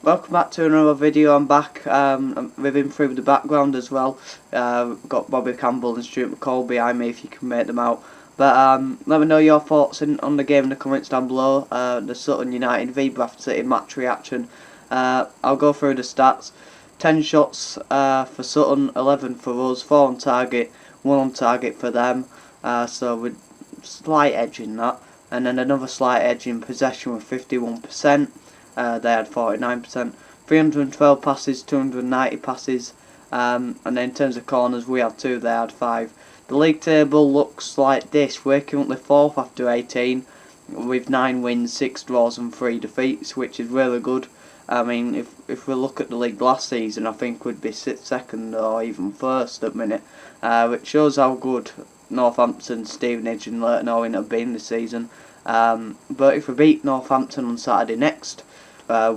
welcome back to another video. I'm back with him through the background as well. Got Bobby Campbell and Stuart McCall behind me if you can make them out. But let me know your thoughts on the game in the comments down below. The Sutton United v Bradford City match reaction. I'll go through the stats. 10 shots for Sutton, 11 for us, 4 on target, 1 on target for them. So with slight edge in that. And then another slight edge in possession with 51%. They had 49%. 312 passes, 290 passes. And then in terms of corners, we had 2, they had 5. The league table looks like this. We're currently 4th after 18, with 9 wins, 6 draws and 3 defeats, which is really good. I mean, if we look at the league last season, I think we'd be 2nd or even 1st at the minute, which shows how good Northampton, Stevenage and Leyton Orient have been this season. But if we beat Northampton on Saturday next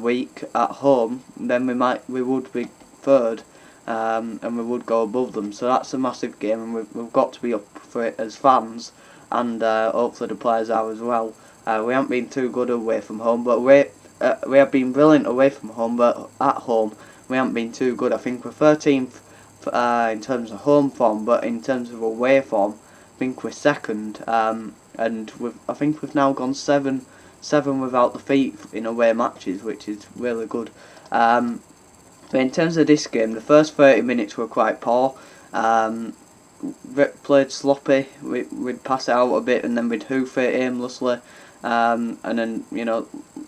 week at home, then we would be 3rd, and we would go above them. So that's a massive game, and we've got to be up for it as fans, and hopefully the players are as well. We haven't been too good away from home, but we have been brilliant away from home, but at home we haven't been too good. I think we're 13th in terms of home form, but in terms of away form, I think we're 2nd. And I think we've now gone 7 without defeat in away matches, which is really good. But in terms of this game, the first 30 minutes were quite poor. Played sloppy. We'd pass it out a bit and then we'd hoof it aimlessly. And then,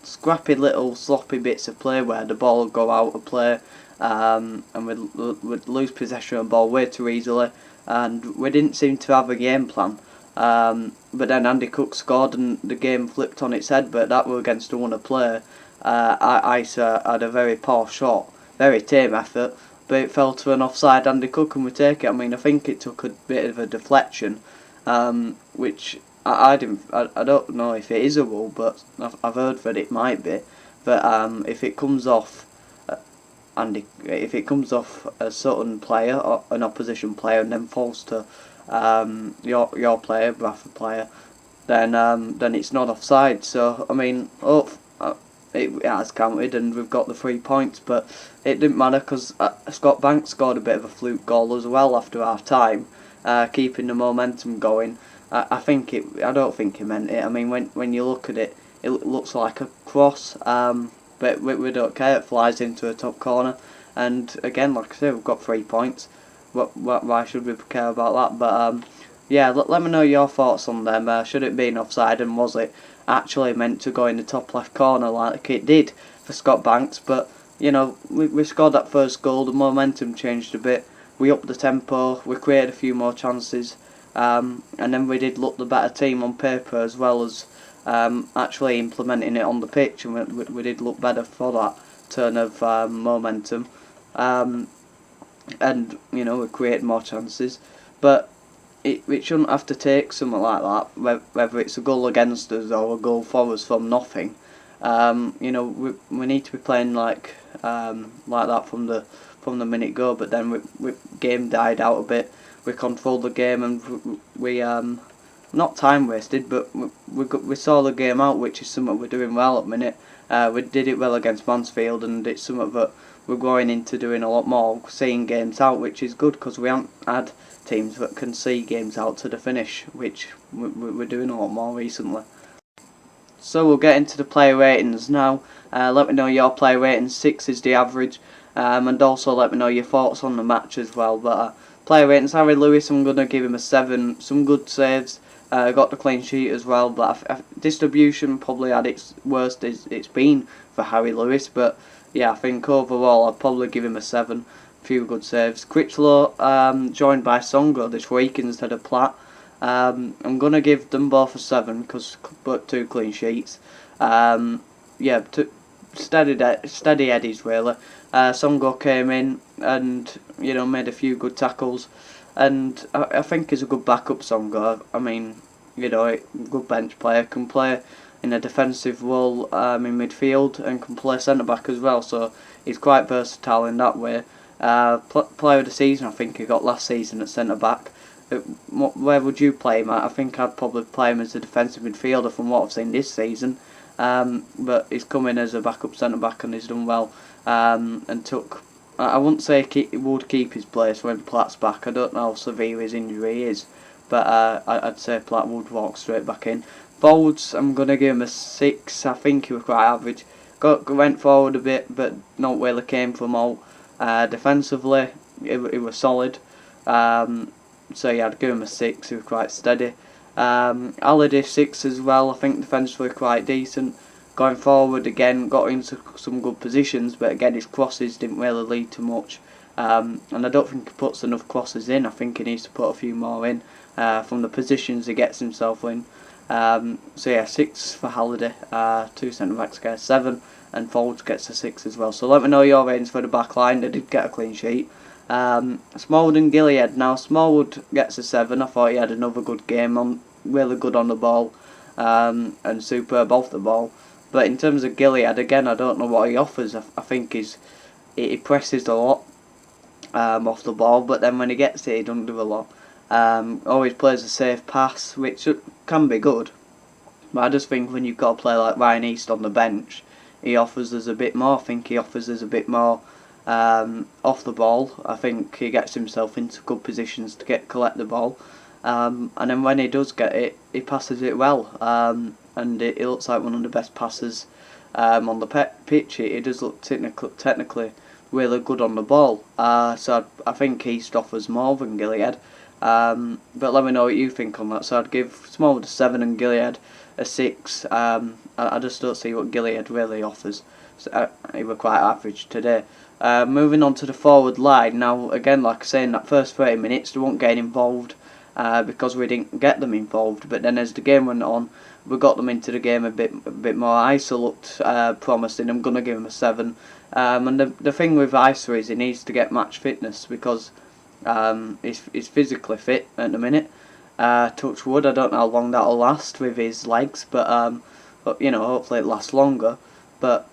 scrappy little sloppy bits of play where the ball would go out of play, and we'd lose possession of the ball way too easily, and we didn't seem to have a game plan. But then Andy Cook scored and the game flipped on its head, but that was against a winner player. Isa had a very poor shot, very tame effort, but it fell to an offside Andy Cook and we take it. I mean, I think it took a bit of a deflection, which I don't know if it is a rule, but I've heard that it might be. But if it comes off if it comes off a Sutton player or an opposition player and then falls to your player, Bradford player, then it's not offside. So I mean, it has counted and we've got the 3 points, but it didn't matter because Scott Banks scored a bit of a fluke goal as well after half time, keeping the momentum going. I don't think he meant it. I mean, when you look at it, it looks like a cross, but we don't care. It flies into a top corner, and again, like I say, we've got 3 points. Why should we care about that? But yeah, let me know your thoughts on them. Should it be an offside, and was it actually meant to go in the top left corner like it did for Scott Banks? But we scored that first goal. The momentum changed a bit. We upped the tempo. We created a few more chances. And then we did look the better team on paper as well as actually implementing it on the pitch, and we did look better for that turn of momentum. And we created more chances, but it shouldn't have to take something like that, whether it's a goal against us or a goal for us from nothing. We need to be playing like that from the minute go. But then game died out a bit. We controlled the game and we not time wasted, but we saw the game out, which is something we're doing well at the minute. We did it well against Mansfield, and it's something that we're going into doing a lot more, seeing games out, which is good because we haven't had teams that can see games out to the finish, which we're doing a lot more recently. So we'll get into the player ratings now. Let me know your player rating. 6 is the average, and also let me know your thoughts on the match as well. But player ratings, Harry Lewis, I'm going to give him a 7. Some good saves, got the clean sheet as well, but distribution probably at its worst it's been for Harry Lewis. But yeah, I think overall I'd probably give him a 7. Few good saves. Critchlow joined by Songo this week instead of Platt. I'm going to give them both a 7 because but 2 clean sheets. Yeah, steady Eddies really. Songo came in and made a few good tackles, and I think he's a good backup. Songo. I mean, good bench player, can play in a defensive role in midfield and can play centre back as well. So he's quite versatile in that way. Player of the season, I think he got last season at centre back. Where would you play him at? I think I'd probably play him as a defensive midfielder from what I've seen this season. But he's come in as a backup centre back and he's done well. and took. I wouldn't say he would keep his place when Platt's back. I don't know how severe his injury is, but I'd say Platt would walk straight back in. Forwards, I'm going to give him a 6. I think he was quite average. Went forward a bit, but not really came from out. Defensively, it was solid. So yeah, I'd give him a 6. He was quite steady. Halliday 6 as well. I think defensively quite decent. Going forward again, got into some good positions, but again his crosses didn't really lead to much. And I don't think he puts enough crosses in. I think he needs to put a few more in from the positions he gets himself in. So yeah, 6 for Halliday, 2 centre backs get a 7, and forwards gets a 6 as well. So let me know your ratings for the back line. They did get a clean sheet. Smallwood and Gilead. Now Smallwood gets a 7. I thought he had another good game, really good on the ball, and superb off the ball. But in terms of Gilead, again, I don't know what he offers. I think he presses a lot off the ball, but then when he gets it, he doesn't do a lot. Always plays a safe pass, which can be good. But I just think when you've got a player like Ryan East on the bench, he offers us a bit more. I think he offers us a bit more off the ball. I think he gets himself into good positions to collect the ball. And then when he does get it, he passes it well. And it looks like one of the best passers on the pitch. It does look technically really good on the ball. So I think East offers more than Gilead. But let me know what you think on that. So I'd give Smallwood a 7 and Gilead a 6. I just don't see what Gilead really offers. So, he were quite average today. Moving on to the forward line. Now, again, like I say, in that first 30 minutes, they weren't getting involved because we didn't get them involved. But then as the game went on, we got them into the game a bit more. Isa looked promising. I'm going to give him a 7. And the thing with Isa is he needs to get match fitness because he's physically fit at the minute. Touch wood, I don't know how long that'll last with his legs, but you know, hopefully it lasts longer. But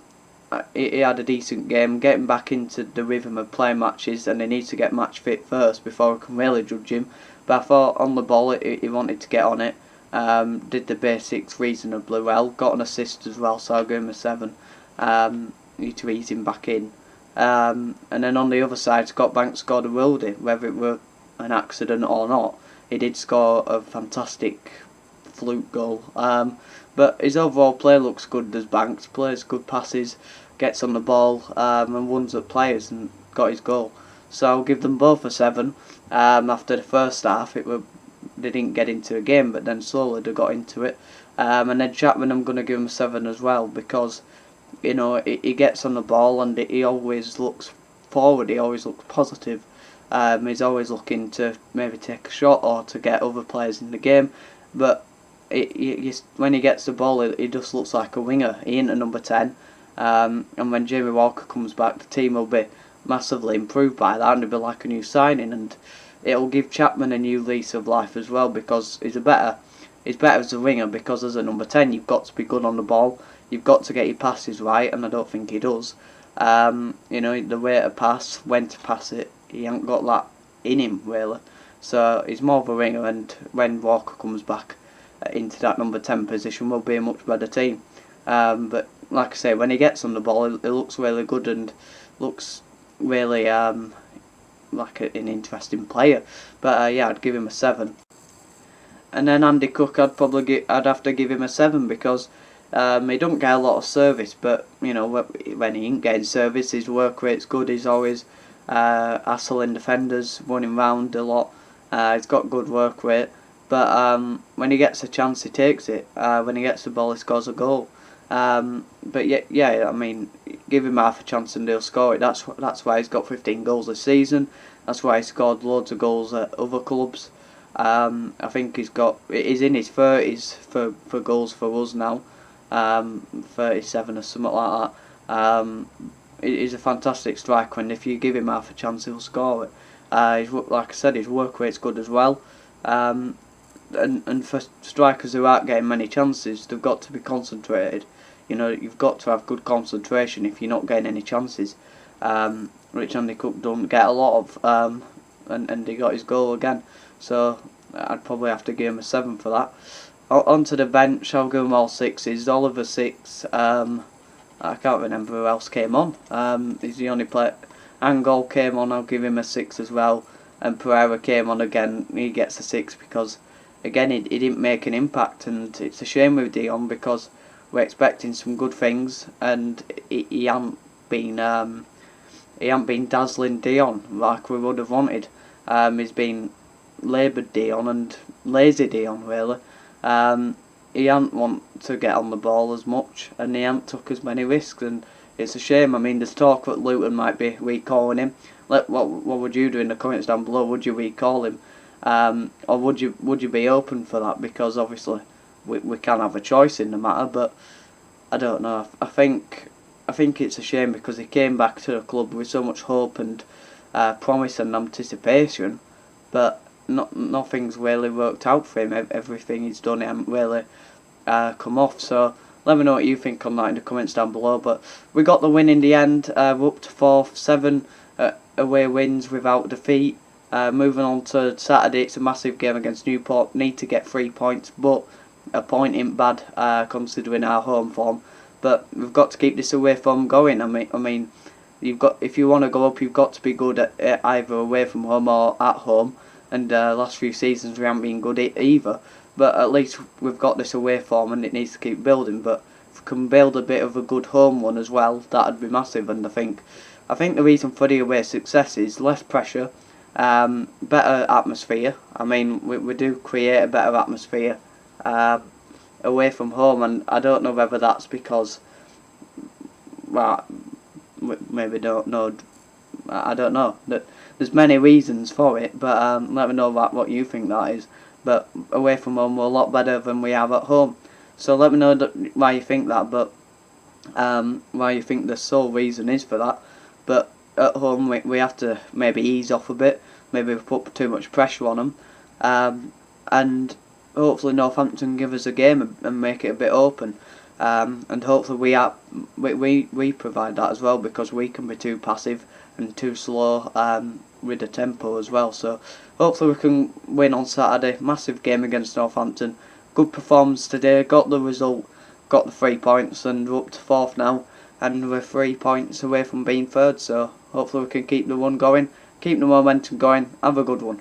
he had a decent game, getting back into the rhythm of playing matches, and he needs to get match fit first before we can really judge him. But I thought on the ball he wanted to get on it, did the basics reasonably well, got an assist as well, so I'll give him a 7. Need to ease him back in. And then on the other side, Scott Banks scored a worldie, whether it were an accident or not. He did score a fantastic fluke goal. But his overall play looks good as Banks, plays good passes, gets on the ball, and runs at players and got his goal. So I'll give them both a 7. After the first half, they didn't get into a game, but then slowly they got into it. And then Chapman, I'm going to give him a 7 as well because, you know, he gets on the ball and he always looks forward. He always looks positive. He's always looking to maybe take a shot or to get other players in the game. But when he gets the ball, he just looks like a winger. He ain't a number 10. And when Jamie Walker comes back, the team will be massively improved by that, and it'll be like a new signing. And it'll give Chapman a new lease of life as well because he's better as a winger because as a number 10, you've got to be good on the ball. You've got to get your passes right, and I don't think he does. You know, the way to pass, when to pass it, he ain't got that in him really. So he's more of a winger, and when Walker comes back into that number 10 position, we'll be a much better team. But like I say, when he gets on the ball, it looks really good and looks really like an interesting player. But yeah, I'd give him a 7. And then Andy Cook, I'd have to give him a 7 because he don't get a lot of service, but you know when he ain't getting service, his work rate's good. He's always hassling defenders, running round a lot. He's got good work rate, but when he gets a chance, he takes it. When he gets the ball, he scores a goal. But yeah, I mean, give him half a chance and he'll score it. That's why he's got 15 goals this season. That's why he scored loads of goals at other clubs. I think he's in his 30s for goals for us now. 37 or something like that. He's a fantastic striker, and if you give him half a chance, he'll score it. Like I said, his work rate's good as well. And for strikers who aren't getting many chances, they've got to be concentrated. You know, you've got to have good concentration if you're not getting any chances. Which Andy Cook don't get a lot of, and he got his goal again. So I'd probably have to give him a 7 for that. Onto the bench, I'll give them all 6s. Oliver 6. I can't remember who else came on. He's the only player. Angol came on, I'll give him a 6 as well. And Pereira came on again, he gets a 6 because, again, he didn't make an impact. And it's a shame with Dion because we're expecting some good things, and he hasn't been dazzling Dion like we would have wanted. He's been laboured Dion and lazy Dion, really. He hasn't want to get on the ball as much, and he hasn't took as many risks, and it's a shame. I mean, there's talk that Luton might be recalling him. What would you do in the comments down below? Would you recall him, or would you be open for that? Because obviously we can have a choice in the matter, but I don't know. I think it's a shame because he came back to the club with so much hope and promise and anticipation, but nothing's really worked out for him. Everything he's done, he hasn't really come off. So let me know what you think on that in the comments down below. But we got the win in the end. We're up to 4th, 7 away wins without defeat. Moving on to Saturday, it's a massive game against Newport. Need to get 3 points, but a point ain't bad considering our home form. But we've got to keep this away form going. I mean, if you want to go up, you've got to be good at either away from home or at home. And last few seasons we haven't been good either. But at least we've got this away form, and it needs to keep building. But if we can build a bit of a good home one as well, that'd be massive. And I think the reason for the away success is less pressure, better atmosphere. I mean, we do create a better atmosphere away from home, and I don't know whether that's because, well, maybe don't know. I don't know. There's many reasons for it, but let me know what you think that is. But away from home we're a lot better than we have at home. So let me know why you think that, but why you think the sole reason is for that. But at home we have to maybe ease off a bit. Maybe we put too much pressure on them, and hopefully Northampton give us a game and make it a bit open. And hopefully we provide that as well, because we can be too passive and too slow with the tempo as well. So hopefully we can win on Saturday. Massive game against Northampton. Good performance today. Got the result. Got the 3 points, and we're up to 4th now. And we're 3 points away from being 3rd. So hopefully we can keep the run going. Keep the momentum going. Have a good one.